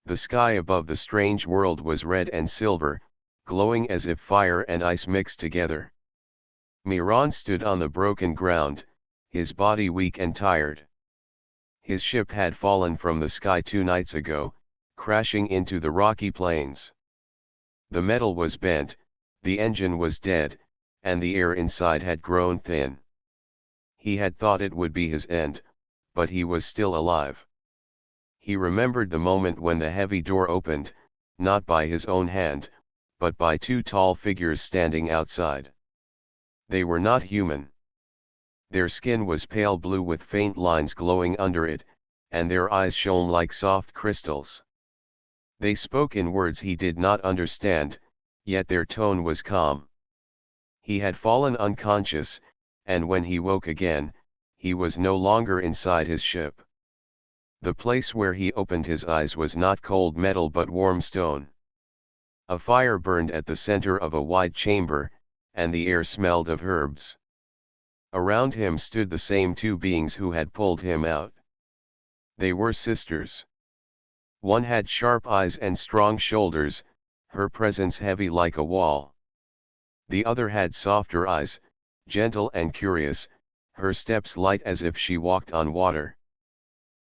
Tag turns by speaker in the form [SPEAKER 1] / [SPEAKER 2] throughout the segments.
[SPEAKER 1] The sky above the strange world was red and silver, glowing as if fire and ice mixed together. Miran stood on the broken ground, his body weak and tired. His ship had fallen from the sky 2 nights ago, crashing into the rocky plains. The metal was bent, the engine was dead, and the air inside had grown thin. He had thought it would be his end, but he was still alive. He remembered the moment when the heavy door opened, not by his own hand, but by two tall figures standing outside. They were not human. Their skin was pale blue with faint lines glowing under it, and their eyes shone like soft crystals. They spoke in words he did not understand, yet their tone was calm. He had fallen unconscious, and when he woke again, he was no longer inside his ship. The place where he opened his eyes was not cold metal but warm stone. A fire burned at the center of a wide chamber, and the air smelled of herbs. Around him stood the same two beings who had pulled him out. They were sisters. One had sharp eyes and strong shoulders, her presence heavy like a wall. The other had softer eyes, gentle and curious, her steps light as if she walked on water.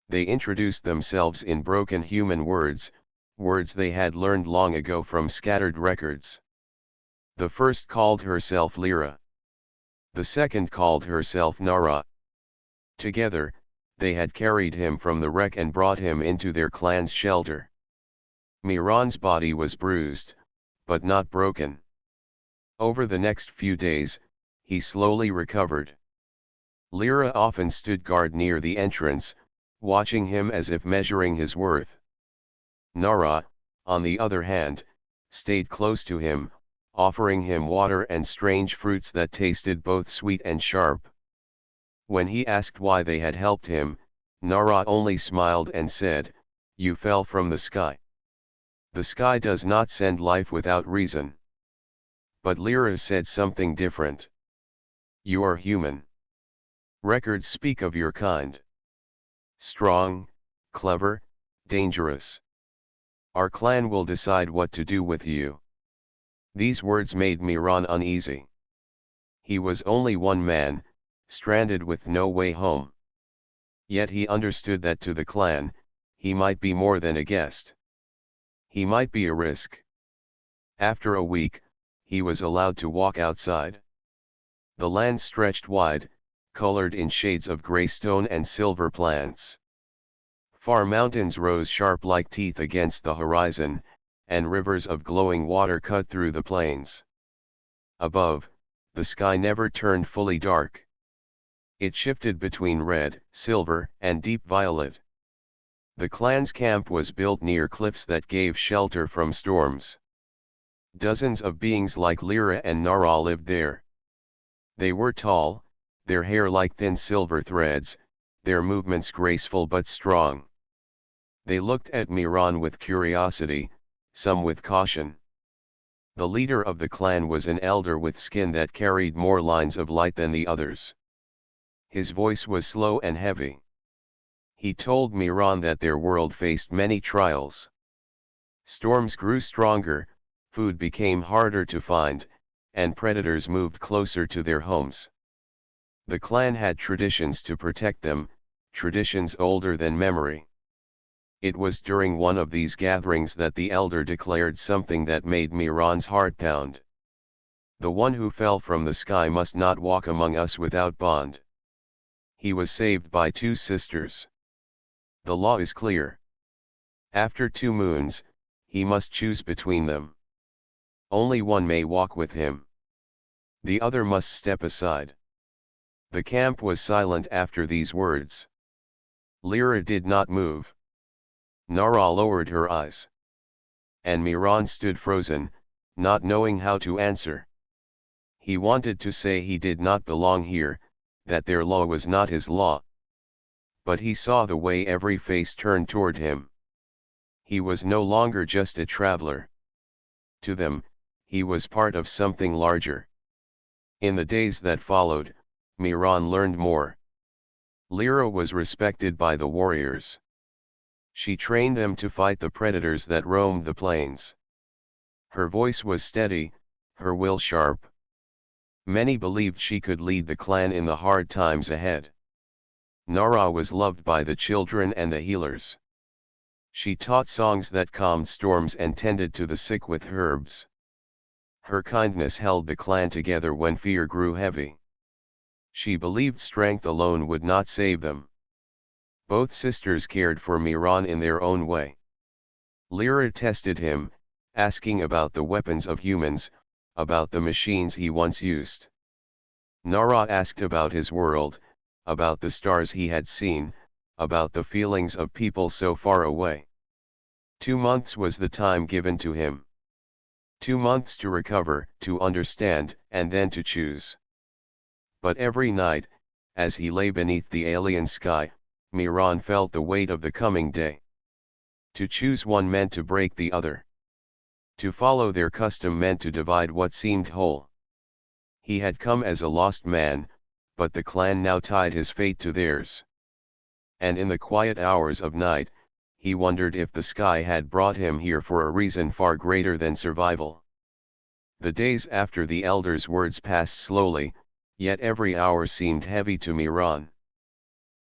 [SPEAKER 1] They introduced themselves in broken human words, words they had learned long ago from scattered records. The first called herself Lyra. The second called herself Nara. Together, they had carried him from the wreck and brought him into their clan's shelter. Miran's body was bruised, but not broken. Over the next few days, he slowly recovered. Lyra often stood guard near the entrance, watching him as if measuring his worth. Nara, on the other hand, stayed close to him, offering him water and strange fruits that tasted both sweet and sharp. When he asked why they had helped him, Nara only smiled and said, "You fell from the sky. The sky does not send life without reason." But Lyra said something different. "You are human. Records speak of your kind. Strong, clever, dangerous. Our clan will decide what to do with you." These words made Miran uneasy. He was only one man, stranded with no way home. Yet he understood that to the clan, he might be more than a guest. He might be a risk. After a week, he was allowed to walk outside. The land stretched wide, colored in shades of gray stone and silver plants. Far mountains rose sharp like teeth against the horizon, and rivers of glowing water cut through the plains. Above, the sky never turned fully dark. It shifted between red, silver, and deep violet. The clan's camp was built near cliffs that gave shelter from storms. Dozens of beings like Lyra and Nara lived there. They were tall, their hair like thin silver threads, their movements graceful but strong. They looked at Miran with curiosity, some with caution. The leader of the clan was an elder with skin that carried more lines of light than the others. His voice was slow and heavy. He told Miran that their world faced many trials. Storms grew stronger, food became harder to find, and predators moved closer to their homes. The clan had traditions to protect them, traditions older than memory. It was during one of these gatherings that the elder declared something that made Miran's heart pound. "The one who fell from the sky must not walk among us without bond. He was saved by two sisters. The law is clear. After 2 moons, he must choose between them. Only one may walk with him. The other must step aside." The camp was silent after these words. Lyra did not move. Nara lowered her eyes. And Miran stood frozen, not knowing how to answer. He wanted to say he did not belong here, that their law was not his law. But he saw the way every face turned toward him. He was no longer just a traveler. To them, he was part of something larger. In the days that followed, Miran learned more. Lyra was respected by the warriors. She trained them to fight the predators that roamed the plains. Her voice was steady, her will sharp. Many believed she could lead the clan in the hard times ahead. Nara was loved by the children and the healers. She taught songs that calmed storms and tended to the sick with herbs. Her kindness held the clan together when fear grew heavy. She believed strength alone would not save them. Both sisters cared for Miran in their own way. Lyra tested him, asking about the weapons of humans, about the machines he once used. Nara asked about his world, about the stars he had seen, about the feelings of people so far away. 2 months was the time given to him. 2 months to recover, to understand, and then to choose. But every night, as he lay beneath the alien sky, Miran felt the weight of the coming day. To choose one meant to break the other. To follow their custom meant to divide what seemed whole. He had come as a lost man, but the clan now tied his fate to theirs. And in the quiet hours of night, he wondered if the sky had brought him here for a reason far greater than survival. The days after the elder's words passed slowly, yet every hour seemed heavy to Miran.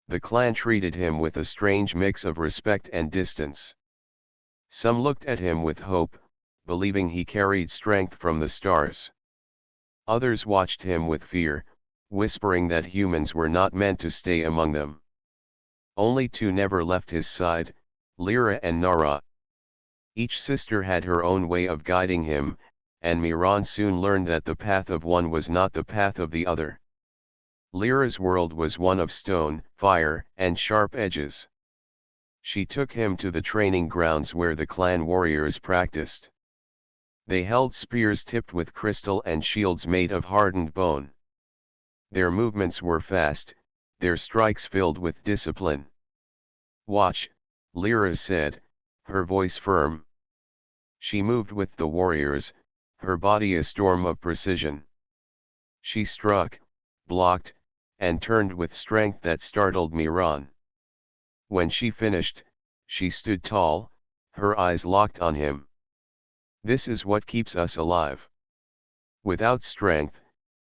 [SPEAKER 1] The clan treated him with a strange mix of respect and distance. Some looked at him with hope, believing he carried strength from the stars. Others watched him with fear, whispering that humans were not meant to stay among them. Only 2 never left his side, Lyra and Nara. Each sister had her own way of guiding him, and Miran soon learned that the path of one was not the path of the other. Lyra's world was one of stone, fire, and sharp edges. She took him to the training grounds where the clan warriors practiced. They held spears tipped with crystal and shields made of hardened bone. Their movements were fast, their strikes filled with discipline. "Watch," Lyra said, her voice firm. She moved with the warriors, her body a storm of precision. She struck, blocked, and turned with strength that startled Miran. When she finished, she stood tall, her eyes locked on him. "This is what keeps us alive. Without strength,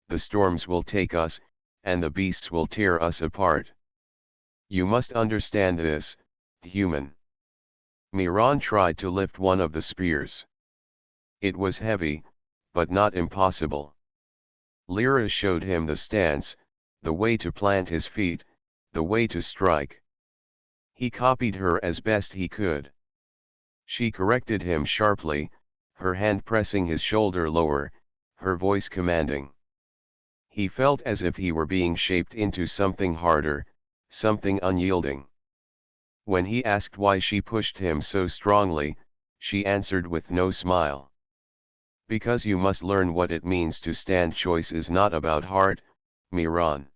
[SPEAKER 1] the storms will take us, and the beasts will tear us apart. You must understand this, human." Miran tried to lift one of the spears. It was heavy, but not impossible. Lyra showed him the stance, the way to plant his feet, the way to strike. He copied her as best he could. She corrected him sharply, her hand pressing his shoulder lower, her voice commanding. He felt as if he were being shaped into something harder, something unyielding. When he asked why she pushed him so strongly, she answered with no smile. "Because you must learn what it means to stand. Choice is not about heart, Miran.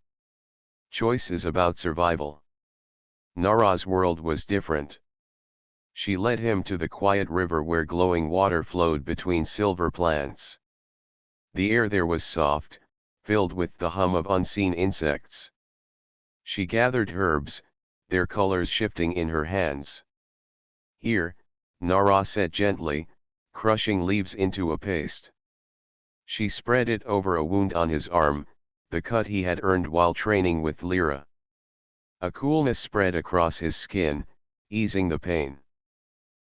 [SPEAKER 1] Choice is about survival." Nara's world was different. She led him to the quiet river where glowing water flowed between silver plants. The air there was soft, filled with the hum of unseen insects. She gathered herbs, their colors shifting in her hands. "Here," Nara said gently, crushing leaves into a paste. She spread it over a wound on his arm, the cut he had earned while training with Lyra. A coolness spread across his skin, easing the pain.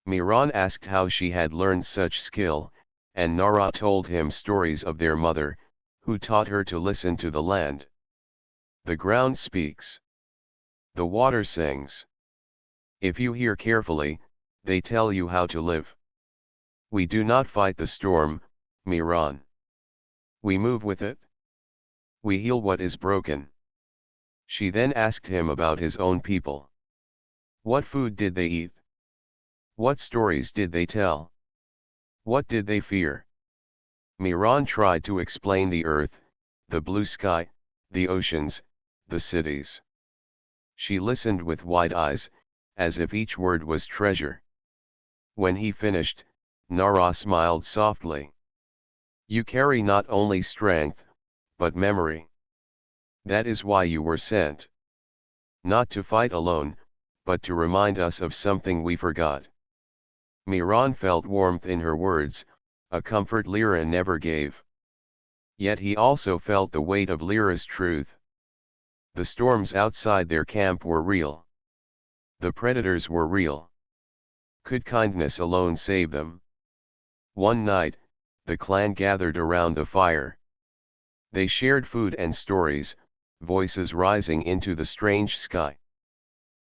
[SPEAKER 1] Miran asked how she had learned such skill, and Nara told him stories of their mother, who taught her to listen to the land. "The ground speaks. The water sings. If you hear carefully, they tell you how to live. We do not fight the storm, Miran. We move with it. We heal what is broken." She then asked him about his own people. What food did they eat? What stories did they tell? What did they fear? Miran tried to explain the earth, the blue sky, the oceans, the cities. She listened with wide eyes, as if each word was treasure. When he finished, Nara smiled softly. "You carry not only strength, but memory. That is why you were sent. Not to fight alone, but to remind us of something we forgot. Miran felt warmth in her words, a comfort Lyra never gave. Yet he also felt the weight of Lyra's truth. The storms outside their camp were real. The predators were real. Could kindness alone save them? One night, the clan gathered around the fire. They shared food and stories, voices rising into the strange sky.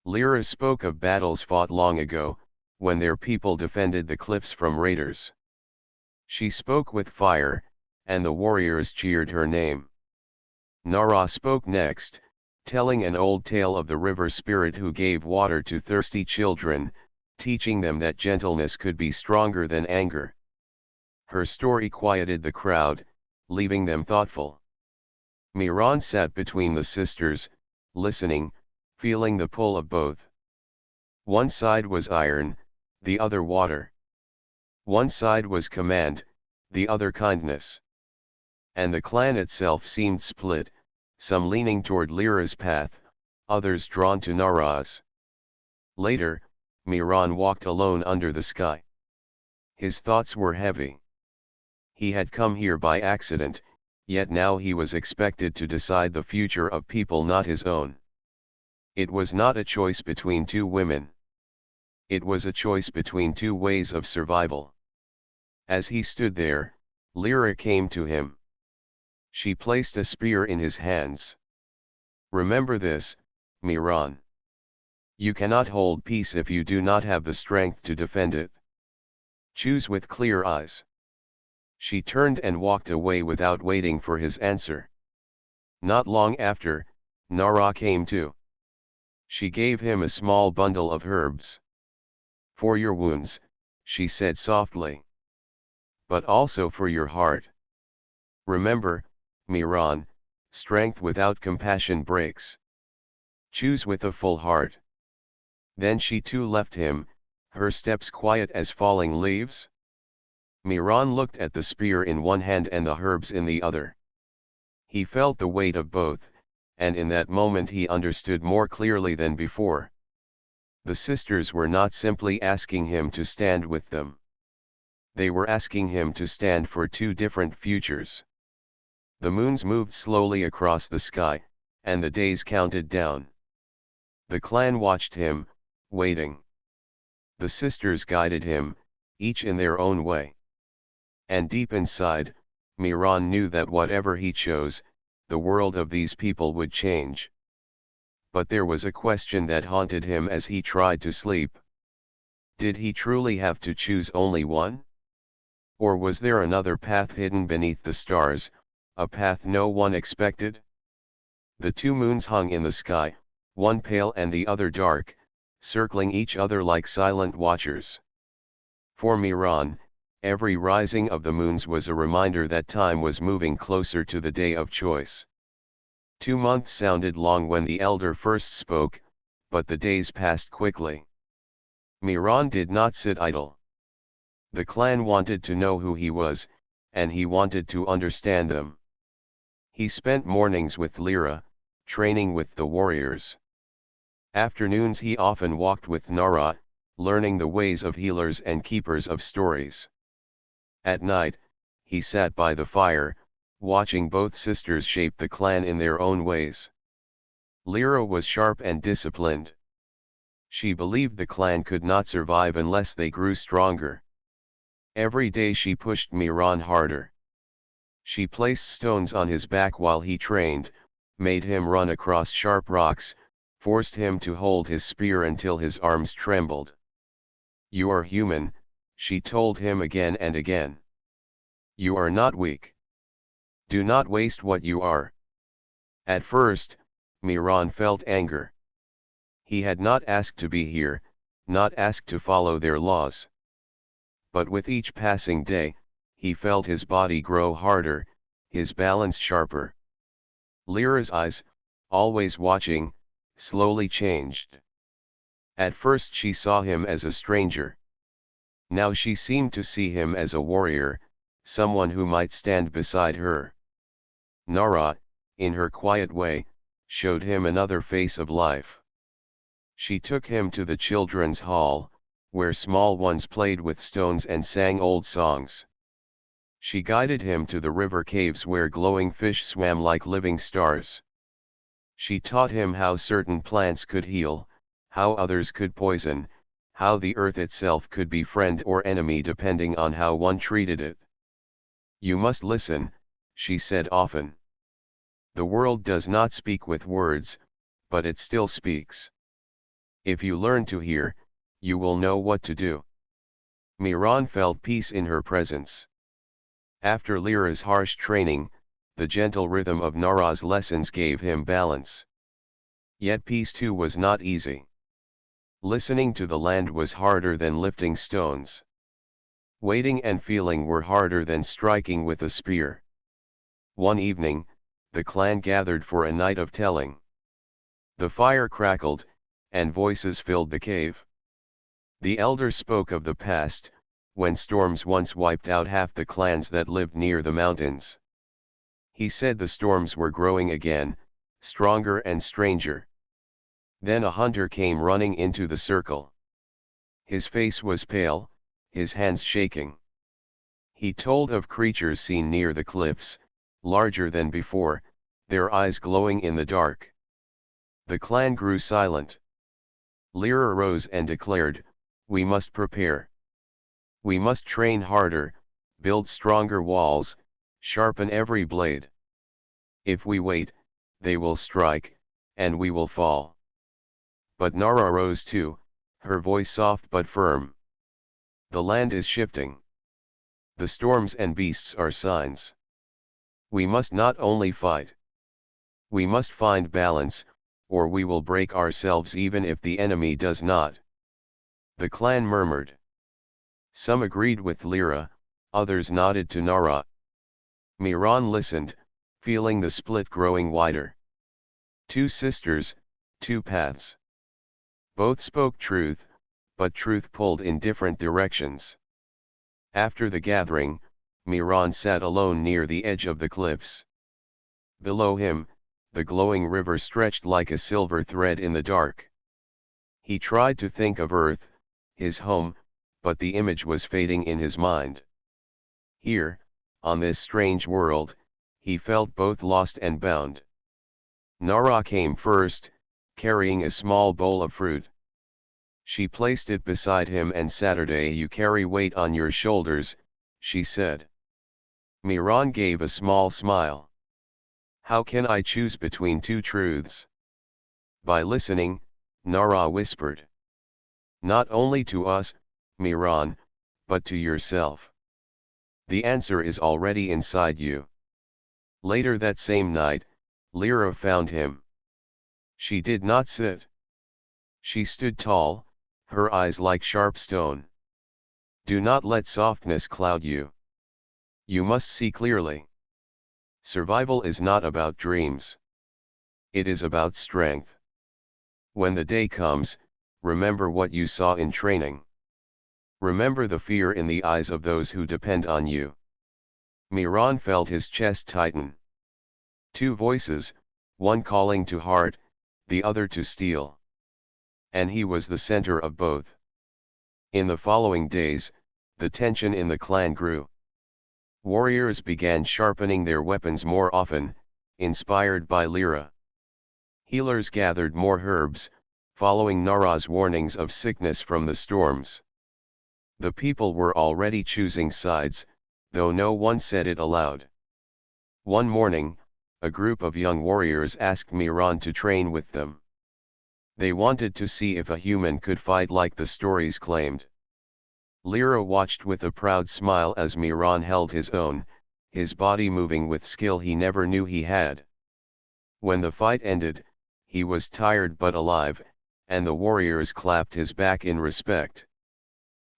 [SPEAKER 1] Lyra spoke of battles fought long ago, when their people defended the cliffs from raiders. She spoke with fire, and the warriors cheered her name. Nara spoke next, telling an old tale of the river spirit who gave water to thirsty children, teaching them that gentleness could be stronger than anger. Her story quieted the crowd, leaving them thoughtful. Miran sat between the sisters, listening, feeling the pull of both. One side was iron, the other water. One side was command, the other kindness. And the clan itself seemed split, some leaning toward Lyra's path, others drawn to Nara's. Later, Miran walked alone under the sky. His thoughts were heavy. He had come here by accident, yet now he was expected to decide the future of people not his own. It was not a choice between two women. It was a choice between two ways of survival. As he stood there, Lyra came to him. She placed a spear in his hands. Remember this, Miran. You cannot hold peace if you do not have the strength to defend it. Choose with clear eyes. She turned and walked away without waiting for his answer. Not long after, Nara came too. She gave him a small bundle of herbs. For your wounds, she said softly. But also for your heart. Remember, Miran, strength without compassion breaks. Choose with a full heart. Then she too left him, her steps quiet as falling leaves. Miran looked at the spear in one hand and the herbs in the other. He felt the weight of both, and in that moment he understood more clearly than before. The sisters were not simply asking him to stand with them. They were asking him to stand for two different futures. The moons moved slowly across the sky, and the days counted down. The clan watched him, waiting. The sisters guided him, each in their own way. And deep inside, Miran knew that whatever he chose, the world of these people would change. But there was a question that haunted him as he tried to sleep. Did he truly have to choose only one? Or was there another path hidden beneath the stars, a path no one expected? The two moons hung in the sky, one pale and the other dark, circling each other like silent watchers. For Miran, every rising of the moons was a reminder that time was moving closer to the day of choice. 2 months sounded long when the elder first spoke, but the days passed quickly. Miran did not sit idle. The clan wanted to know who he was, and he wanted to understand them. He spent mornings with Lyra, training with the warriors. Afternoons he often walked with Nara, learning the ways of healers and keepers of stories. At night, he sat by the fire, watching both sisters shape the clan in their own ways. Lyra was sharp and disciplined. She believed the clan could not survive unless they grew stronger. Every day she pushed Miran harder. She placed stones on his back while he trained, made him run across sharp rocks, forced him to hold his spear until his arms trembled. You are human, she told him again and again. You are not weak. Do not waste what you are. At first, Miran felt anger. He had not asked to be here, not asked to follow their laws. But with each passing day, he felt his body grow harder, his balance sharper. Lyra's eyes, always watching, slowly changed. At first she saw him as a stranger. Now she seemed to see him as a warrior, someone who might stand beside her. Nara, in her quiet way, showed him another face of life. She took him to the children's hall, where small ones played with stones and sang old songs. She guided him to the river caves where glowing fish swam like living stars. She taught him how certain plants could heal, how others could poison, how the earth itself could be friend or enemy depending on how one treated it. You must listen, she said often. The world does not speak with words, but it still speaks. If you learn to hear, you will know what to do. Miran felt peace in her presence. After Lyra's harsh training, the gentle rhythm of Nara's lessons gave him balance. Yet peace too was not easy. Listening to the land was harder than lifting stones. Waiting and feeling were harder than striking with a spear. One evening, the clan gathered for a night of telling. The fire crackled, and voices filled the cave. The elder spoke of the past, when storms once wiped out half the clans that lived near the mountains. He said the storms were growing again, stronger and stranger. Then a hunter came running into the circle. His face was pale, his hands shaking. He told of creatures seen near the cliffs, larger than before, their eyes glowing in the dark. The clan grew silent. Lyra rose and declared, "We must prepare. We must train harder, build stronger walls, sharpen every blade. If we wait, they will strike, and we will fall." But Nara rose too, her voice soft but firm. "The land is shifting. The storms and beasts are signs. We must not only fight. We must find balance, or we will break ourselves even if the enemy does not." The clan murmured. Some agreed with Lyra, others nodded to Nara. Miran listened, feeling the split growing wider. Two sisters, two paths. Both spoke truth, but truth pulled in different directions. After the gathering, Miran sat alone near the edge of the cliffs. Below him, the glowing river stretched like a silver thread in the dark. He tried to think of Earth, his home, but the image was fading in his mind. Here, on this strange world, he felt both lost and bound. Nara came first, carrying a small bowl of fruit. She placed it beside him and "Saturday you carry weight on your shoulders," she said. Miran gave a small smile. "How can I choose between two truths?" By listening, Nara whispered. "Not only to us, Miran, but to yourself. The answer is already inside you." Later that same night, Lyra found him. She did not sit. She stood tall, her eyes like sharp stone. "Do not let softness cloud you. You must see clearly. Survival is not about dreams. It is about strength. When the day comes, remember what you saw in training. Remember the fear in the eyes of those who depend on you." Miran felt his chest tighten. Two voices, one calling to heart, the other to steel. And he was the center of both. In the following days, the tension in the clan grew. Warriors began sharpening their weapons more often, inspired by Lyra. Healers gathered more herbs, following Nara's warnings of sickness from the storms. The people were already choosing sides, though no one said it aloud. One morning, a group of young warriors asked Miran to train with them. They wanted to see if a human could fight like the stories claimed. Lyra watched with a proud smile as Miran held his own, his body moving with skill he never knew he had. When the fight ended, he was tired but alive, and the warriors clapped his back in respect.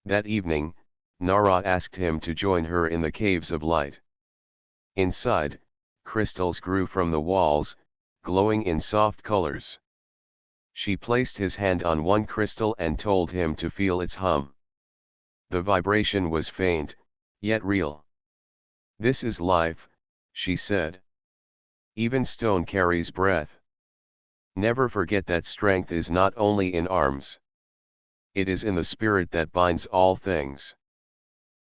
[SPEAKER 1] That evening, Nara asked him to join her in the caves of light. Inside, crystals grew from the walls, glowing in soft colors. She placed his hand on one crystal and told him to feel its hum. The vibration was faint, yet real. "This is life," she said. "Even stone carries breath." Never forget that strength is not only in arms. It is in the spirit that binds all things.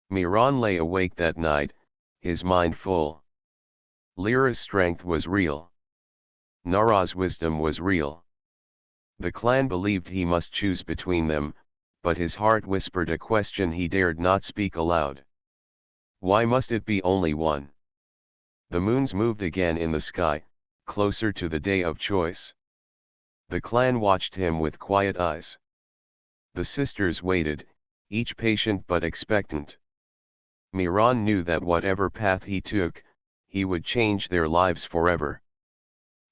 [SPEAKER 1] Miran lay awake that night, his mind full. Lyra's strength was real. Nara's wisdom was real. The clan believed he must choose between them, but his heart whispered a question he dared not speak aloud. Why must it be only one? The moons moved again in the sky, closer to the day of choice. The clan watched him with quiet eyes. The sisters waited, each patient but expectant. Miran knew that whatever path he took, he would change their lives forever.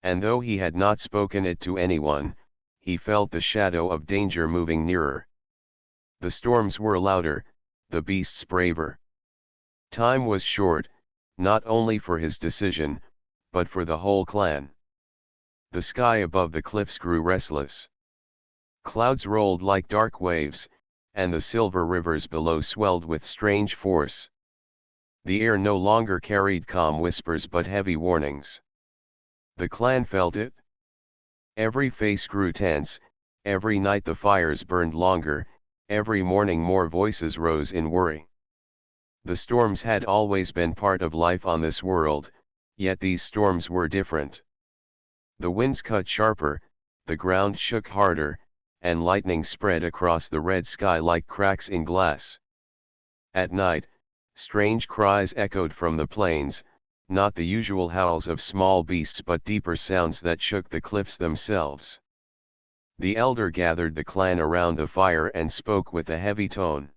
[SPEAKER 1] And though he had not spoken it to anyone, he felt the shadow of danger moving nearer. The storms were louder, the beasts braver. Time was short, not only for his decision, but for the whole clan. The sky above the cliffs grew restless. Clouds rolled like dark waves, and the silver rivers below swelled with strange force. The air no longer carried calm whispers but heavy warnings. The clan felt it. Every face grew tense, every night the fires burned longer, every morning more voices rose in worry. The storms had always been part of life on this world, yet these storms were different. The winds cut sharper, the ground shook harder, and lightning spread across the red sky like cracks in glass. At night, strange cries echoed from the plains, not the usual howls of small beasts but deeper sounds that shook the cliffs themselves. The elder gathered the clan around the fire and spoke with a heavy tone.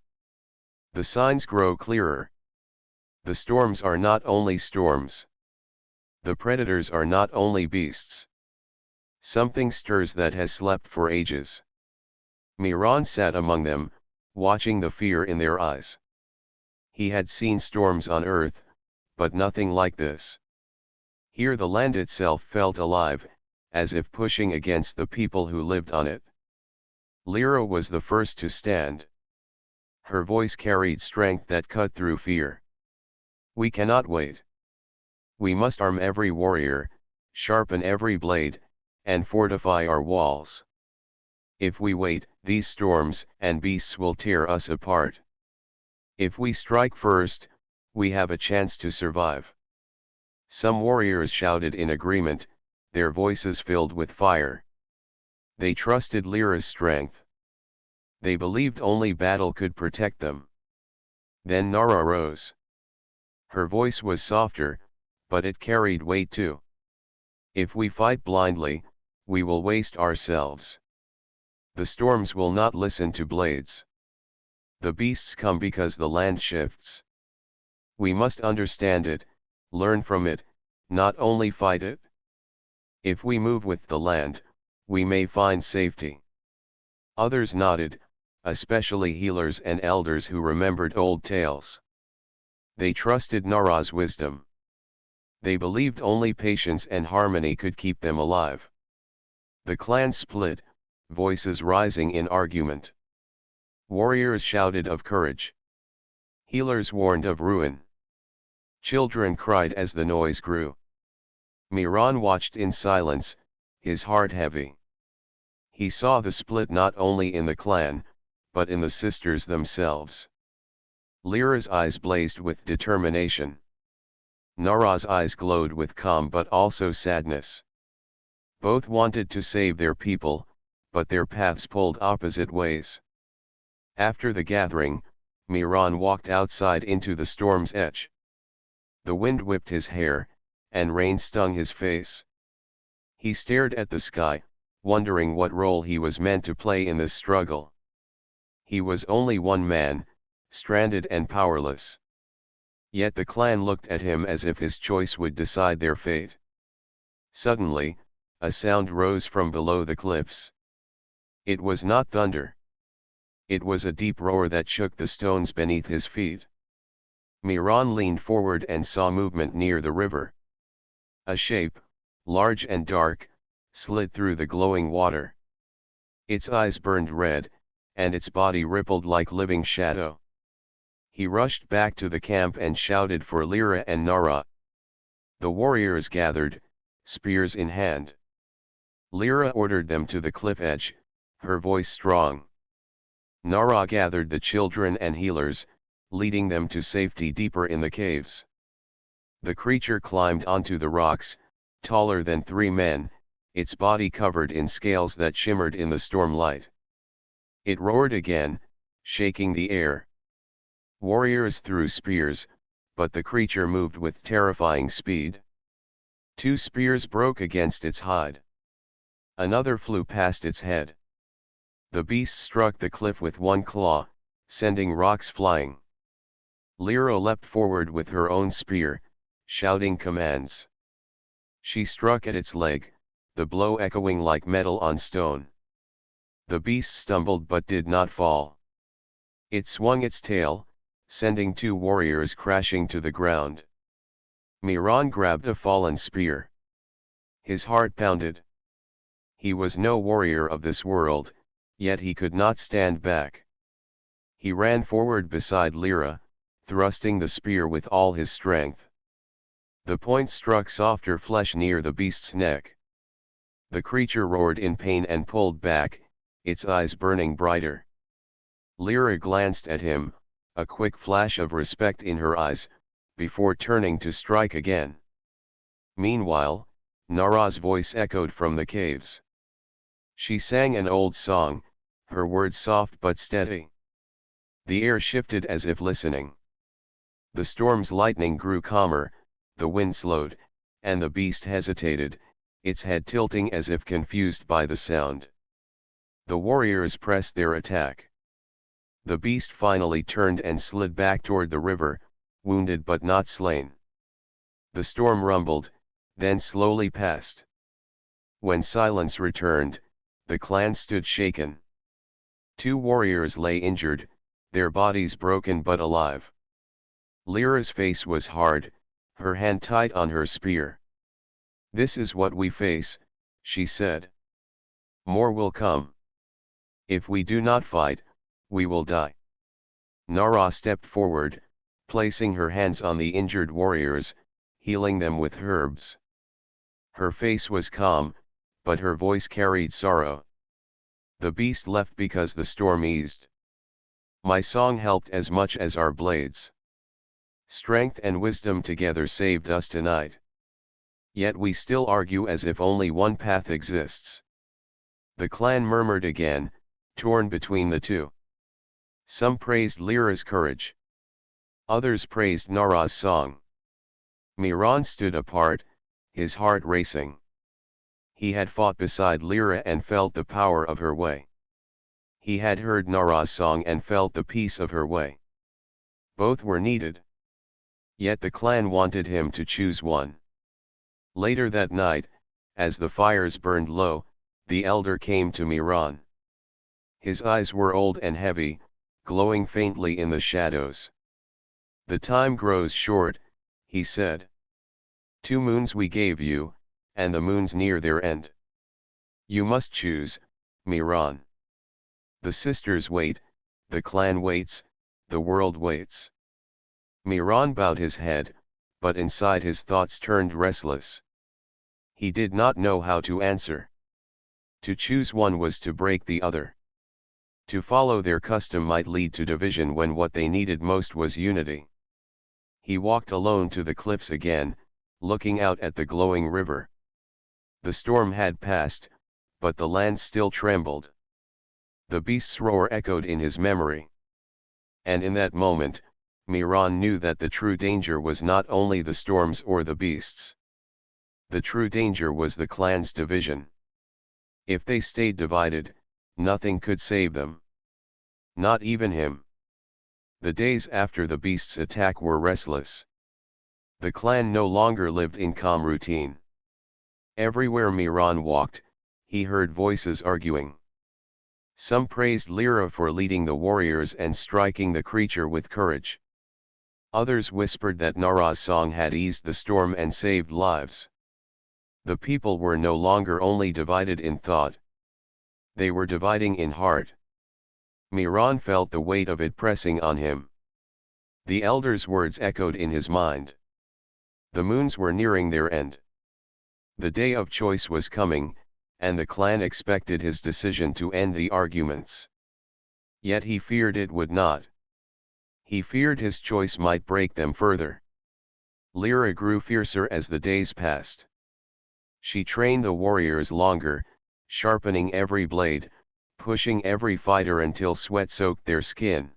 [SPEAKER 1] The signs grow clearer. The storms are not only storms. The predators are not only beasts. Something stirs that has slept for ages. Miran sat among them, watching the fear in their eyes. He had seen storms on earth, but nothing like this. Here the land itself felt alive, as if pushing against the people who lived on it. Lyra was the first to stand. Her voice carried strength that cut through fear. We cannot wait. We must arm every warrior, sharpen every blade, and fortify our walls. If we wait, these storms and beasts will tear us apart. If we strike first, we have a chance to survive. Some warriors shouted in agreement, their voices filled with fire. They trusted Lyra's strength. They believed only battle could protect them. Then Nara rose. Her voice was softer, but it carried weight too. If we fight blindly, we will waste ourselves. The storms will not listen to blades. The beasts come because the land shifts. We must understand it, learn from it, not only fight it. If we move with the land, we may find safety. Others nodded, especially healers and elders who remembered old tales. They trusted Nara's wisdom. They believed only patience and harmony could keep them alive. The clan split, voices rising in argument. Warriors shouted of courage. Healers warned of ruin. Children cried as the noise grew. Miran watched in silence, his heart heavy. He saw the split not only in the clan, but in the sisters themselves. Lyra's eyes blazed with determination. Nara's eyes glowed with calm but also sadness. Both wanted to save their people, but their paths pulled opposite ways. After the gathering, Miran walked outside into the storm's edge. The wind whipped his hair, and rain stung his face. He stared at the sky, wondering what role he was meant to play in this struggle. He was only one man, stranded and powerless. Yet the clan looked at him as if his choice would decide their fate. Suddenly, a sound rose from below the cliffs. It was not thunder. It was a deep roar that shook the stones beneath his feet. Miran leaned forward and saw movement near the river. A shape, large and dark, slid through the glowing water. Its eyes burned red, and its body rippled like living shadow. He rushed back to the camp and shouted for Lyra and Nara. The warriors gathered, spears in hand. Lyra ordered them to the cliff edge, her voice strong. Nara gathered the children and healers, leading them to safety deeper in the caves. The creature climbed onto the rocks, taller than 3 men, its body covered in scales that shimmered in the storm light. It roared again, shaking the air. Warriors threw spears, but the creature moved with terrifying speed. 2 spears broke against its hide. Another flew past its head. The beast struck the cliff with one claw, sending rocks flying. Lyra leapt forward with her own spear, shouting commands. She struck at its leg, the blow echoing like metal on stone. The beast stumbled but did not fall. It swung its tail, sending 2 warriors crashing to the ground. Miran grabbed a fallen spear. His heart pounded. He was no warrior of this world, yet he could not stand back. He ran forward beside Lyra, thrusting the spear with all his strength. The point struck softer flesh near the beast's neck. The creature roared in pain and pulled back, its eyes burning brighter. Lyra glanced at him, a quick flash of respect in her eyes, before turning to strike again. Meanwhile, Nara's voice echoed from the caves. She sang an old song, her words soft but steady. The air shifted as if listening. The storm's lightning grew calmer, the wind slowed, and the beast hesitated, its head tilting as if confused by the sound. The warriors pressed their attack. The beast finally turned and slid back toward the river, wounded but not slain. The storm rumbled, then slowly passed. When silence returned, the clan stood shaken. 2 warriors lay injured, their bodies broken but alive. Lyra's face was hard, her hand tight on her spear. "This is what we face," she said. "More will come. If we do not fight, we will die." Nara stepped forward, placing her hands on the injured warriors, healing them with herbs. Her face was calm, but her voice carried sorrow. "The beast left because the storm eased. My song helped as much as our blades. Strength and wisdom together saved us tonight. Yet we still argue as if only one path exists." The clan murmured again, torn between the two. Some praised Lyra's courage. Others praised Nara's song. Miran stood apart, his heart racing. He had fought beside Lyra and felt the power of her way. He had heard Nara's song and felt the peace of her way. Both were needed. Yet the clan wanted him to choose one. Later that night, as the fires burned low, the elder came to Miran. His eyes were old and heavy, glowing faintly in the shadows. "The time grows short," he said. "2 moons we gave you, and the moons near their end. You must choose, Miran. The sisters wait, the clan waits, the world waits." Miran bowed his head, but inside his thoughts turned restless. He did not know how to answer. To choose one was to break the other. To follow their custom might lead to division when what they needed most was unity. He walked alone to the cliffs again, looking out at the glowing river. The storm had passed, but the land still trembled. The beast's roar echoed in his memory. And in that moment, Miran knew that the true danger was not only the storms or the beasts. The true danger was the clan's division. If they stayed divided, nothing could save them. Not even him. The days after the beast's attack were restless. The clan no longer lived in calm routine. Everywhere Miran walked, he heard voices arguing. Some praised Lyra for leading the warriors and striking the creature with courage. Others whispered that Nara's song had eased the storm and saved lives. The people were no longer only divided in thought. They were dividing in heart. Miran felt the weight of it pressing on him. The elder's words echoed in his mind. The moons were nearing their end. The day of choice was coming, and the clan expected his decision to end the arguments. Yet he feared it would not. He feared his choice might break them further. Lyra grew fiercer as the days passed. She trained the warriors longer, sharpening every blade, pushing every fighter until sweat soaked their skin.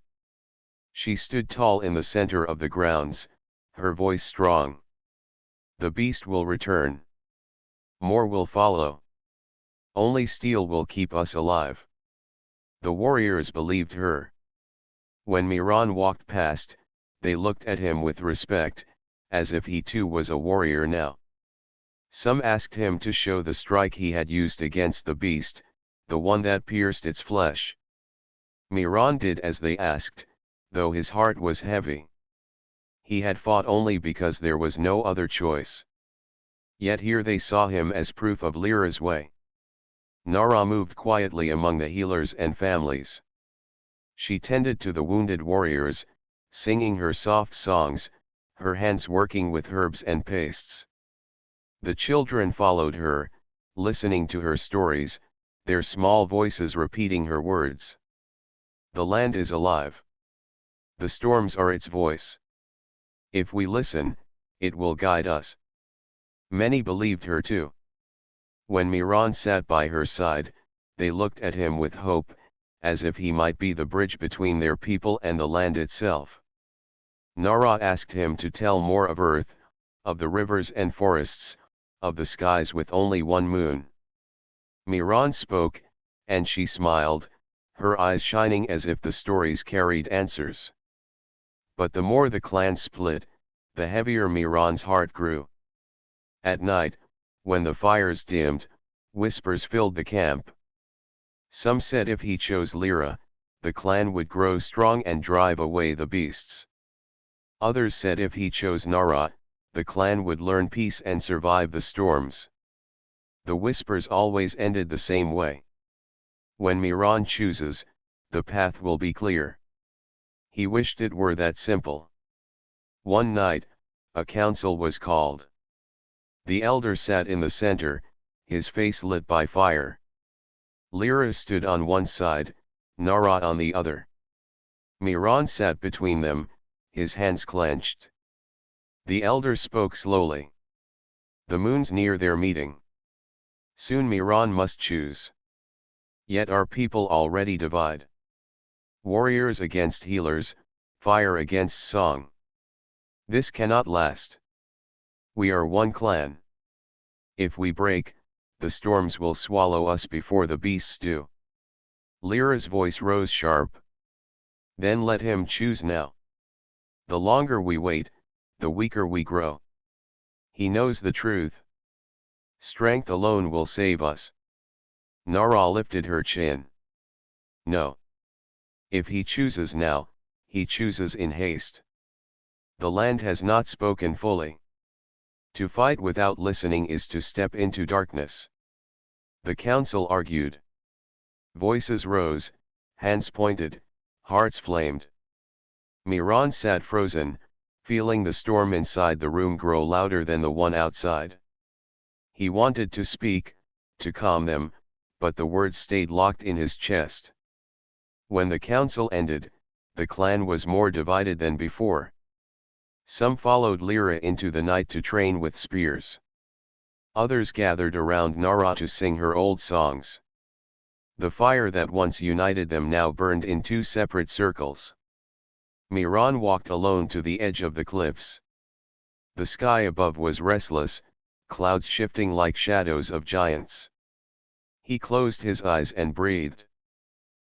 [SPEAKER 1] She stood tall in the center of the grounds, her voice strong. The beast will return. More will follow. Only steel will keep us alive. The warriors believed her. When Miran walked past, they looked at him with respect, as if he too was a warrior now. Some asked him to show the strike he had used against the beast, the one that pierced its flesh. Miran did as they asked, though his heart was heavy. He had fought only because there was no other choice. Yet here they saw him as proof of Lyra's way. Nara moved quietly among the healers and families. She tended to the wounded warriors, singing her soft songs, her hands working with herbs and pastes. The children followed her, listening to her stories, their small voices repeating her words. The land is alive. The storms are its voice. If we listen, it will guide us. Many believed her too. When Miran sat by her side, they looked at him with hope, as if he might be the bridge between their people and the land itself. Nara asked him to tell more of earth, of the rivers and forests, of the skies with only one moon. Miran spoke, and she smiled, her eyes shining as if the stories carried answers. But the more the clan split, the heavier Miran's heart grew. At night, when the fires dimmed, whispers filled the camp. Some said if he chose Lyra, the clan would grow strong and drive away the beasts. Others said if he chose Nara, the clan would learn peace and survive the storms. The whispers always ended the same way. When Miran chooses, the path will be clear. He wished it were that simple. One night, a council was called. The elder sat in the center, his face lit by fire. Lyra stood on one side, Nara on the other. Miran sat between them, his hands clenched. The elder spoke slowly. The moon's near their meeting. Soon Miran must choose. Yet our people already divide. Warriors against healers, fire against song. This cannot last. We are one clan. If we break, the storms will swallow us before the beasts do. Lyra's voice rose sharp. Then let him choose now. The longer we wait, the weaker we grow. He knows the truth. Strength alone will save us. Nara lifted her chin. No. If he chooses now, he chooses in haste. The land has not spoken fully. To fight without listening is to step into darkness. The council argued. Voices rose, hands pointed, hearts flamed. Miran sat frozen, feeling the storm inside the room grow louder than the one outside. He wanted to speak, to calm them, but the words stayed locked in his chest. When the council ended, the clan was more divided than before. Some followed Lyra into the night to train with spears. Others gathered around Nara to sing her old songs. The fire that once united them now burned in two separate circles. Miran walked alone to the edge of the cliffs. The sky above was restless, clouds shifting like shadows of giants. He closed his eyes and breathed.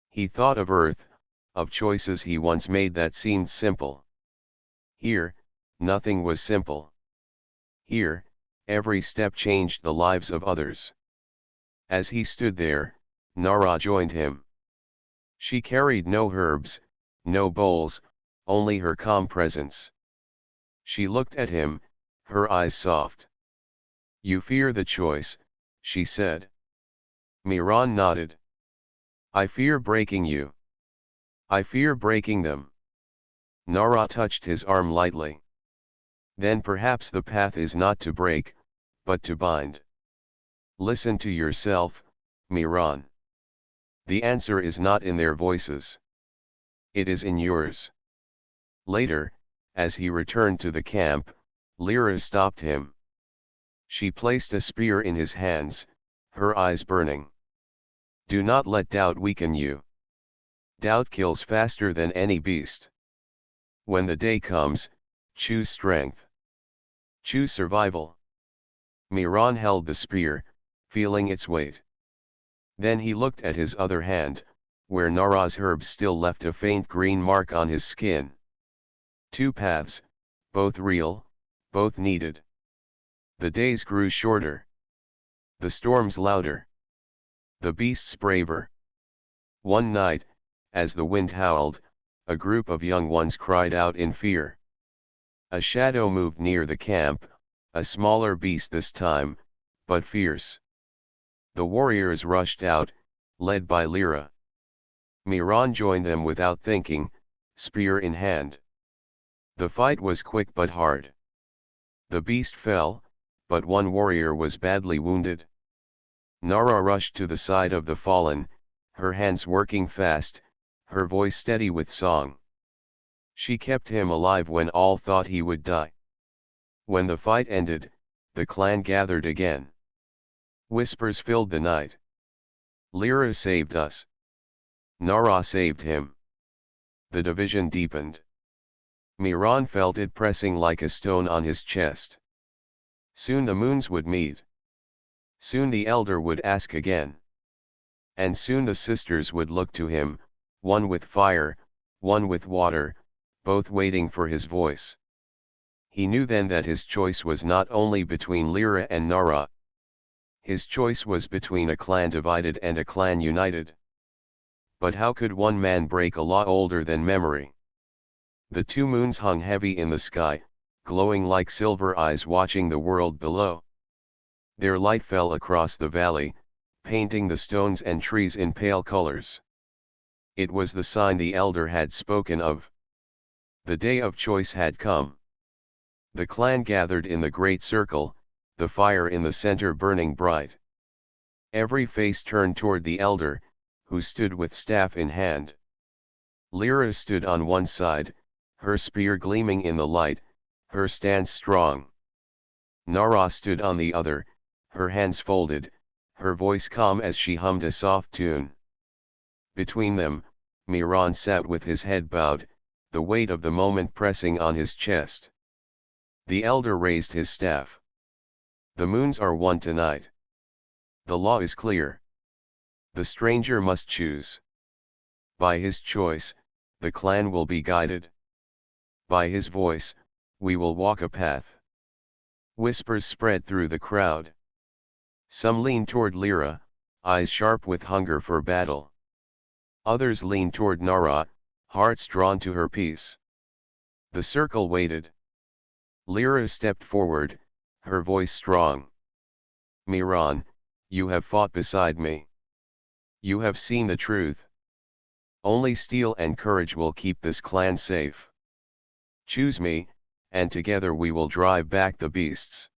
[SPEAKER 1] He thought of earth, of choices he once made that seemed simple. Here, nothing was simple. Here, every step changed the lives of others. As he stood there, Nara joined him. She carried no herbs, no bowls, only her calm presence. She looked at him, her eyes soft. You fear the choice, she said. Miran nodded. I fear breaking you. I fear breaking them. Nara touched his arm lightly. Then perhaps the path is not to break, but to bind. Listen to yourself, Miran. The answer is not in their voices. It is in yours. Later, as he returned to the camp, Lyra stopped him. She placed a spear in his hands, her eyes burning. Do not let doubt weaken you. Doubt kills faster than any beast. When the day comes, choose strength. Choose survival. Miran held the spear, feeling its weight. Then he looked at his other hand, where Nara's herbs still left a faint green mark on his skin. Two paths, both real, both needed. The days grew shorter. The storms louder. The beasts braver. One night, as the wind howled, a group of young ones cried out in fear. A shadow moved near the camp, a smaller beast this time, but fierce. The warriors rushed out, led by Lyra. Miran joined them without thinking, spear in hand. The fight was quick but hard. The beast fell, but one warrior was badly wounded. Nara rushed to the side of the fallen, her hands working fast, her voice steady with song. She kept him alive when all thought he would die. When the fight ended, the clan gathered again. Whispers filled the night. Lyra saved us. Nara saved him. The division deepened. Miran felt it pressing like a stone on his chest. Soon the moons would meet. Soon the elder would ask again. And soon the sisters would look to him, one with fire, one with water, both waiting for his voice. He knew then that his choice was not only between Lyra and Nara. His choice was between a clan divided and a clan united. But how could one man break a law older than memory? The two moons hung heavy in the sky, glowing like silver eyes watching the world below. Their light fell across the valley, painting the stones and trees in pale colors. It was the sign the elder had spoken of. The day of choice had come. The clan gathered in the great circle, the fire in the center burning bright. Every face turned toward the elder, who stood with staff in hand. Lyra stood on one side, her spear gleaming in the light, her stance strong. Nara stood on the other, her hands folded, her voice calm as she hummed a soft tune. Between them, Miran sat with his head bowed, the weight of the moment pressing on his chest. The elder raised his staff. The moons are one tonight. The law is clear. The stranger must choose. By his choice, the clan will be guided. By his voice, we will walk a path. Whispers spread through the crowd. Some leaned toward Lyra, eyes sharp with hunger for battle. Others leaned toward Nara, hearts drawn to her peace. The circle waited. Lyra stepped forward, her voice strong. Miran, you have fought beside me. You have seen the truth. Only steel and courage will keep this clan safe. Choose me, and together we will drive back the beasts.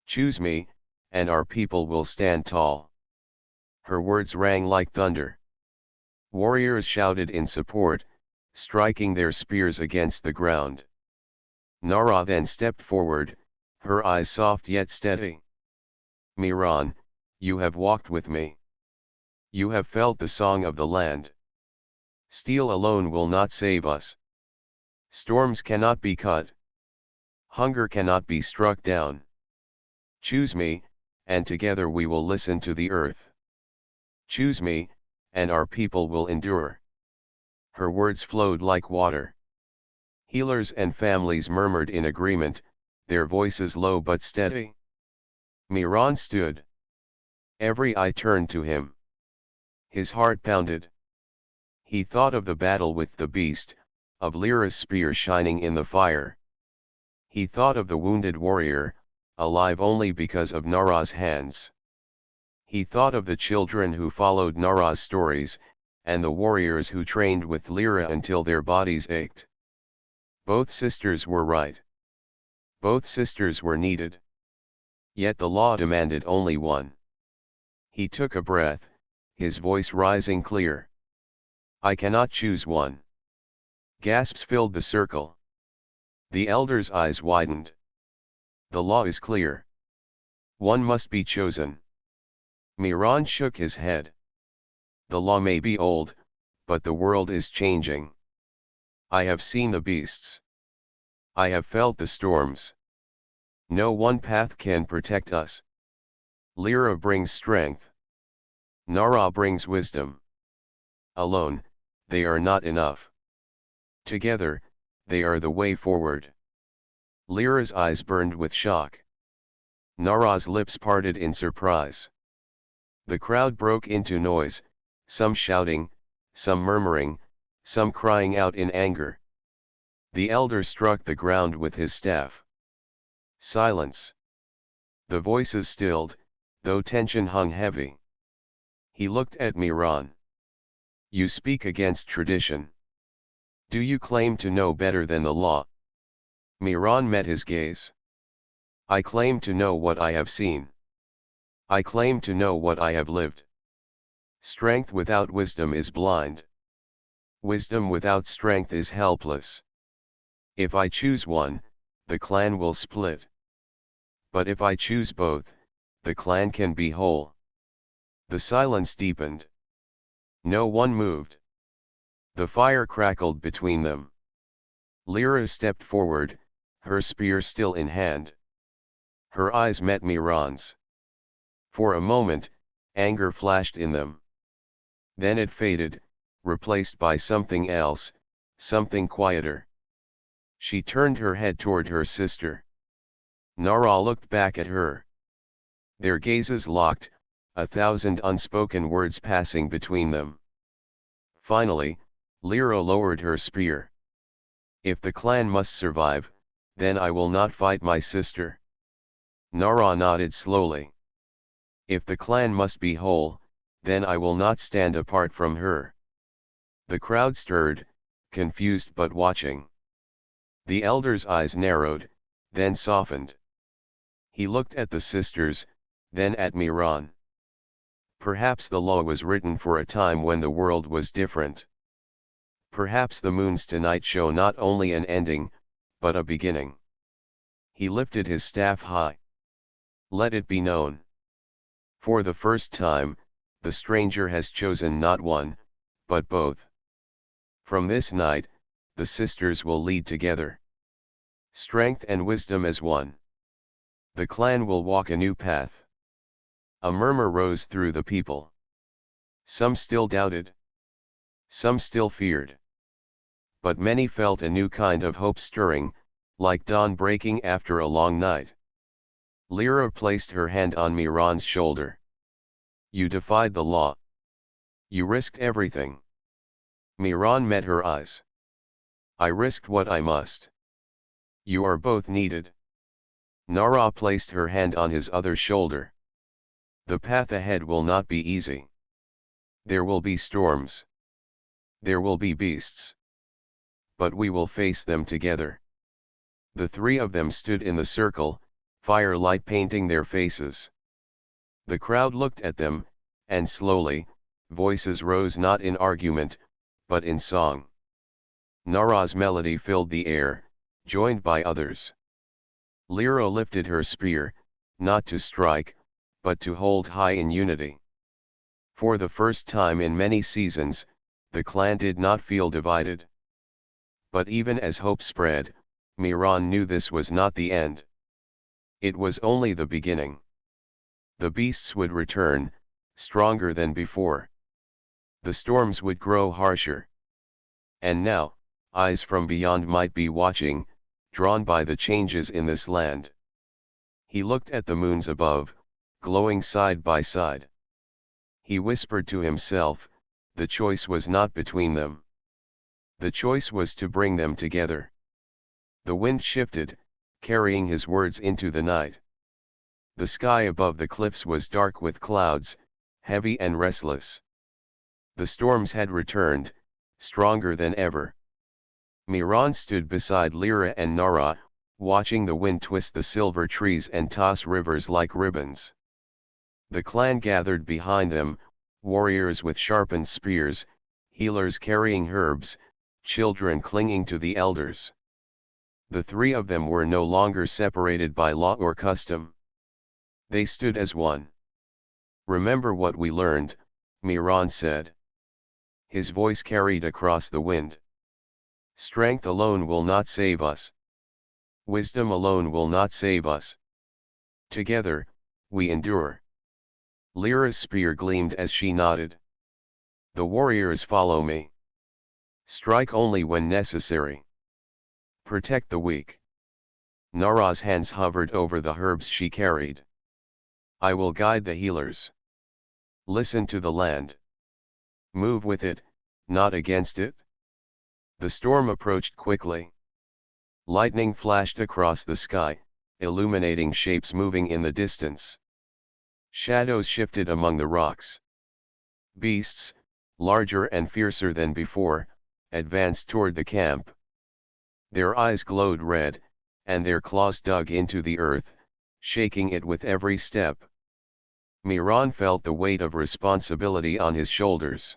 [SPEAKER 1] Choose me, and our people will stand tall. Her words rang like thunder. Warriors shouted in support, striking their spears against the ground. Nara then stepped forward, her eyes soft yet steady. Miran, you have walked with me. You have felt the song of the land. Steel alone will not save us. Storms cannot be cut. Hunger cannot be struck down. Choose me, and together we will listen to the earth. Choose me, and our people will endure. Her words flowed like water. Healers and families murmured in agreement, their voices low but steady. Miran stood. Every eye turned to him. His heart pounded. He thought of the battle with the beast, of Lyra's spear shining in the fire. He thought of the wounded warrior, alive only because of Nara's hands. He thought of the children who followed Nara's stories, and the warriors who trained with Lyra until their bodies ached. Both sisters were right. Both sisters were needed. Yet the law demanded only one. He took a breath, his voice rising clear. I cannot choose one. Gasps filled the circle. The elder's eyes widened. The law is clear. One must be chosen. Miran shook his head. The law may be old, but the world is changing. I have seen the beasts. I have felt the storms. No one path can protect us. Lyra brings strength. Nara brings wisdom. Alone, they are not enough. Together, they are the way forward. Lyra's eyes burned with shock. Nara's lips parted in surprise. The crowd broke into noise, some shouting, some murmuring, some crying out in anger. The elder struck the ground with his staff. Silence. The voices stilled, though tension hung heavy. He looked at Miran. You speak against tradition. Do you claim to know better than the law? Miran met his gaze. I claim to know what I have seen. I claim to know what I have lived. Strength without wisdom is blind. Wisdom without strength is helpless. If I choose one, the clan will split. But if I choose both, the clan can be whole. The silence deepened. No one moved. The fire crackled between them. Lyra stepped forward, her spear still in hand. Her eyes met Miran's. For a moment, anger flashed in them. Then it faded, replaced by something else, something quieter. She turned her head toward her sister. Nara looked back at her. Their gazes locked, 1,000 unspoken words passing between them. Finally, Lyra lowered her spear. If the clan must survive, then I will not fight my sister. Nara nodded slowly. If the clan must be whole, then I will not stand apart from her. The crowd stirred, confused but watching. The elder's eyes narrowed, then softened. He looked at the sisters, then at Miran. Perhaps the law was written for a time when the world was different. Perhaps the moons tonight show not only an ending, but a beginning. He lifted his staff high. Let it be known. For the first time, the stranger has chosen not one, but both. From this night, the sisters will lead together. Strength and wisdom as one. The clan will walk a new path. A murmur rose through the people. Some still doubted. Some still feared. But many felt a new kind of hope stirring, like dawn breaking after a long night. Lyra placed her hand on Miran's shoulder. You defied the law. You risked everything. Miran met her eyes. I risked what I must. You are both needed. Nara placed her hand on his other shoulder. The path ahead will not be easy. There will be storms. There will be beasts. But we will face them together. The three of them stood in the circle, firelight painting their faces. The crowd looked at them, and slowly, voices rose not in argument, but in song. Nara's melody filled the air, joined by others. Lyra lifted her spear, not to strike, but to hold high in unity. For the first time in many seasons, the clan did not feel divided. But even as hope spread, Miran knew this was not the end. It was only the beginning. The beasts would return, stronger than before. The storms would grow harsher. And now, eyes from beyond might be watching, drawn by the changes in this land. He looked at the moons above, glowing side by side. He whispered to himself, the choice was not between them. The choice was to bring them together. The wind shifted, carrying his words into the night. The sky above the cliffs was dark with clouds, heavy and restless. The storms had returned, stronger than ever. Miran stood beside Lyra and Nara, watching the wind twist the silver trees and toss rivers like ribbons. The clan gathered behind them, warriors with sharpened spears, healers carrying herbs, children clinging to the elders. The three of them were no longer separated by law or custom. They stood as one. "Remember what we learned," Miran said. His voice carried across the wind. "Strength alone will not save us. Wisdom alone will not save us. Together, we endure." Lyra's spear gleamed as she nodded. "The warriors follow me. Strike only when necessary. Protect the weak." Nara's hands hovered over the herbs she carried. "I will guide the healers. Listen to the land. Move with it, not against it." The storm approached quickly. Lightning flashed across the sky, illuminating shapes moving in the distance. Shadows shifted among the rocks. Beasts, larger and fiercer than before, advanced toward the camp. Their eyes glowed red, and their claws dug into the earth, shaking it with every step. Miran felt the weight of responsibility on his shoulders.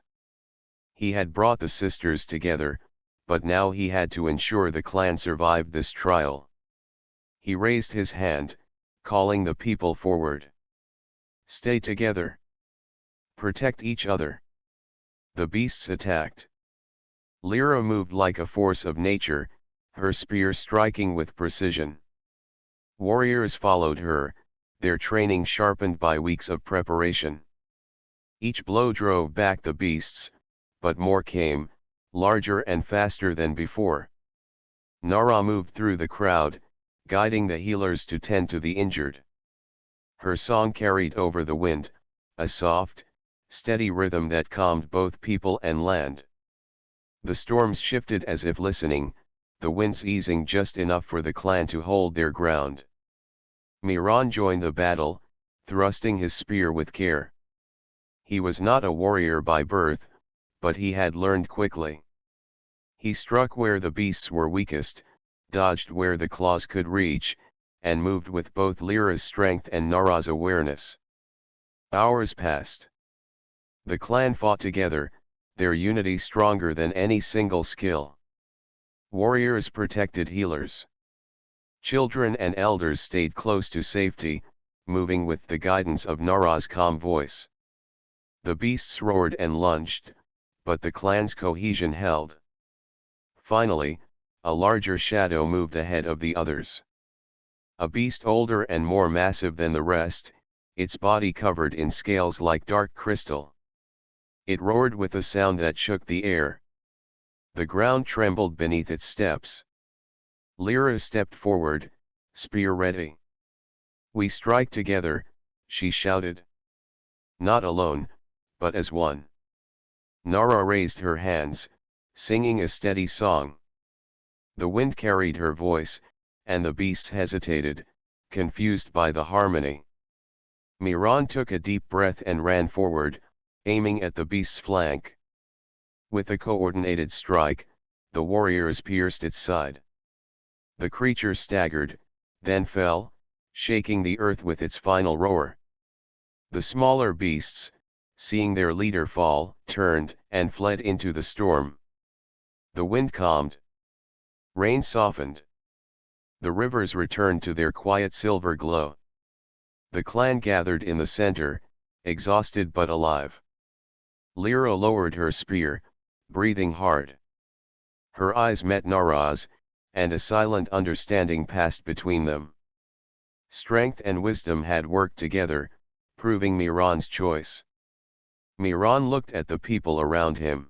[SPEAKER 1] He had brought the sisters together, but now he had to ensure the clan survived this trial. He raised his hand, calling the people forward. "Stay together. Protect each other." The beasts attacked. Lyra moved like a force of nature, her spear striking with precision. Warriors followed her, their training sharpened by weeks of preparation. Each blow drove back the beasts, but more came, larger and faster than before. Nara moved through the crowd, guiding the healers to tend to the injured. Her song carried over the wind, a soft, steady rhythm that calmed both people and land. The storms shifted as if listening, the winds easing just enough for the clan to hold their ground. Miran joined the battle, thrusting his spear with care. He was not a warrior by birth, but he had learned quickly. He struck where the beasts were weakest, dodged where the claws could reach, and moved with both Lyra's strength and Nara's awareness. Hours passed. The clan fought together, their unity stronger than any single skill. Warriors protected healers. Children and elders stayed close to safety, moving with the guidance of Nara's calm voice. The beasts roared and lunged, but the clan's cohesion held. Finally, a larger shadow moved ahead of the others. A beast older and more massive than the rest, its body covered in scales like dark crystal. It roared with a sound that shook the air. The ground trembled beneath its steps. Lyra stepped forward, spear ready. "We strike together," she shouted. "Not alone, but as one." Nara raised her hands, singing a steady song. The wind carried her voice, and the beasts hesitated, confused by the harmony. Miran took a deep breath and ran forward, aiming at the beast's flank. With a coordinated strike, the warriors pierced its side. The creature staggered, then fell, shaking the earth with its final roar. The smaller beasts, seeing their leader fall, turned and fled into the storm. The wind calmed. Rain softened. The rivers returned to their quiet silver glow. The clan gathered in the center, exhausted but alive. Lyra lowered her spear, breathing hard. Her eyes met Nara's, and a silent understanding passed between them. Strength and wisdom had worked together, proving Miran's choice. Miran looked at the people around him.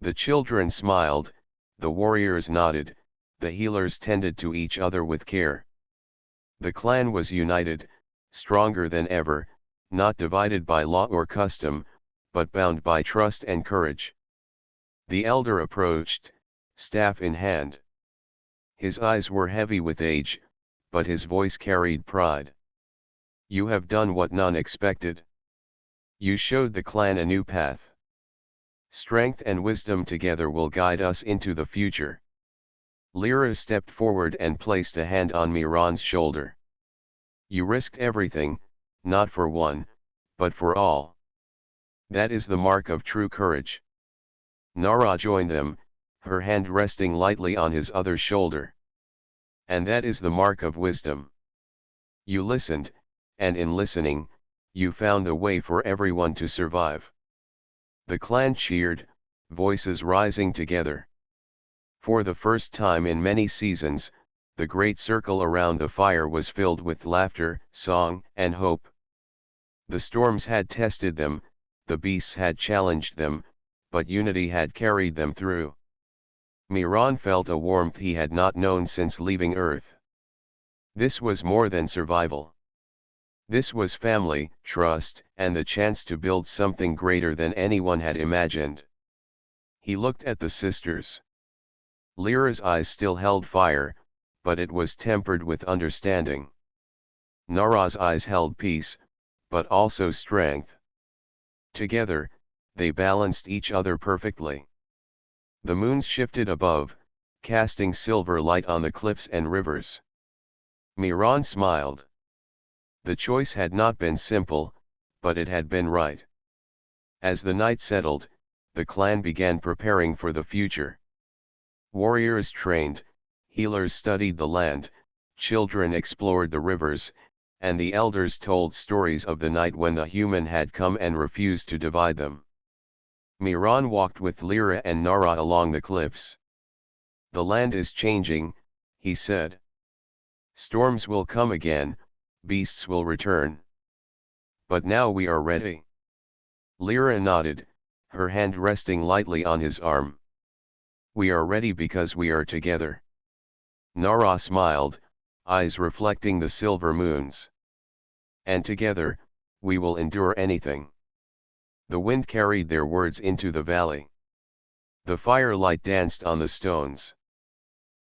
[SPEAKER 1] The children smiled, the warriors nodded, the healers tended to each other with care. The clan was united, stronger than ever, not divided by law or custom, but bound by trust and courage. The elder approached, staff in hand. His eyes were heavy with age, but his voice carried pride. "You have done what none expected. You showed the clan a new path. Strength and wisdom together will guide us into the future." Lyra stepped forward and placed a hand on Miran's shoulder. "You risked everything, not for one, but for all. That is the mark of true courage. Nara joined them, her hand resting lightly on his other shoulder. And that is the mark of wisdom. You listened, and in listening, you found a way for everyone to survive. The clan cheered, voices rising together. For the first time in many seasons, the great circle around the fire was filled with laughter, song, and hope. The storms had tested them, the beasts had challenged them, but unity had carried them through. Miran felt a warmth he had not known since leaving Earth. This was more than survival. This was family, trust, and the chance to build something greater than anyone had imagined. He looked at the sisters. Lyra's eyes still held fire, but it was tempered with understanding. Nara's eyes held peace, but also strength. Together, they balanced each other perfectly. The moons shifted above, casting silver light on the cliffs and rivers. Miran smiled. The choice had not been simple, but it had been right. As the night settled, the clan began preparing for the future. Warriors trained, healers studied the land, children explored the rivers, and the elders told stories of the night when the human had come and refused to divide them. Miran walked with Lyra and Nara along the cliffs. The land is changing, he said. Storms will come again, beasts will return. But now we are ready. Lyra nodded, her hand resting lightly on his arm. We are ready because we are together. Nara smiled, eyes reflecting the silver moons. And together, we will endure anything. The wind carried their words into the valley. The firelight danced on the stones.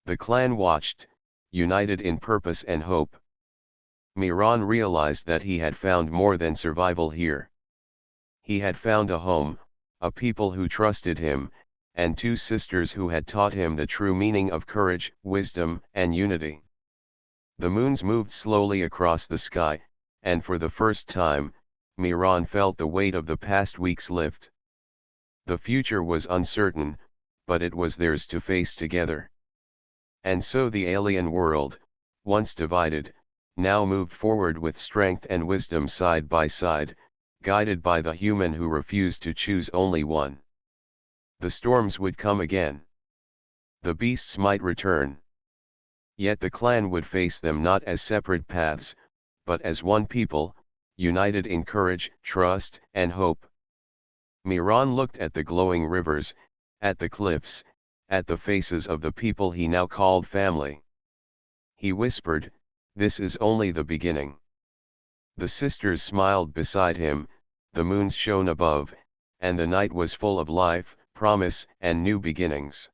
[SPEAKER 1] The clan watched, united in purpose and hope. Miran realized that he had found more than survival here. He had found a home, a people who trusted him, and two sisters who had taught him the true meaning of courage, wisdom, and unity. The moons moved slowly across the sky, and for the first time, Miran felt the weight of the past weeks lift. The future was uncertain, but it was theirs to face together. And so the alien world, once divided, now moved forward with strength and wisdom side by side, guided by the human who refused to choose only one. The storms would come again. The beasts might return. Yet the clan would face them not as separate paths, but as one people, united in courage, trust, and hope. Miran looked at the glowing rivers, at the cliffs, at the faces of the people he now called family. He whispered, "This is only the beginning." The sisters smiled beside him, the moons shone above, and the night was full of life, promise, and new beginnings.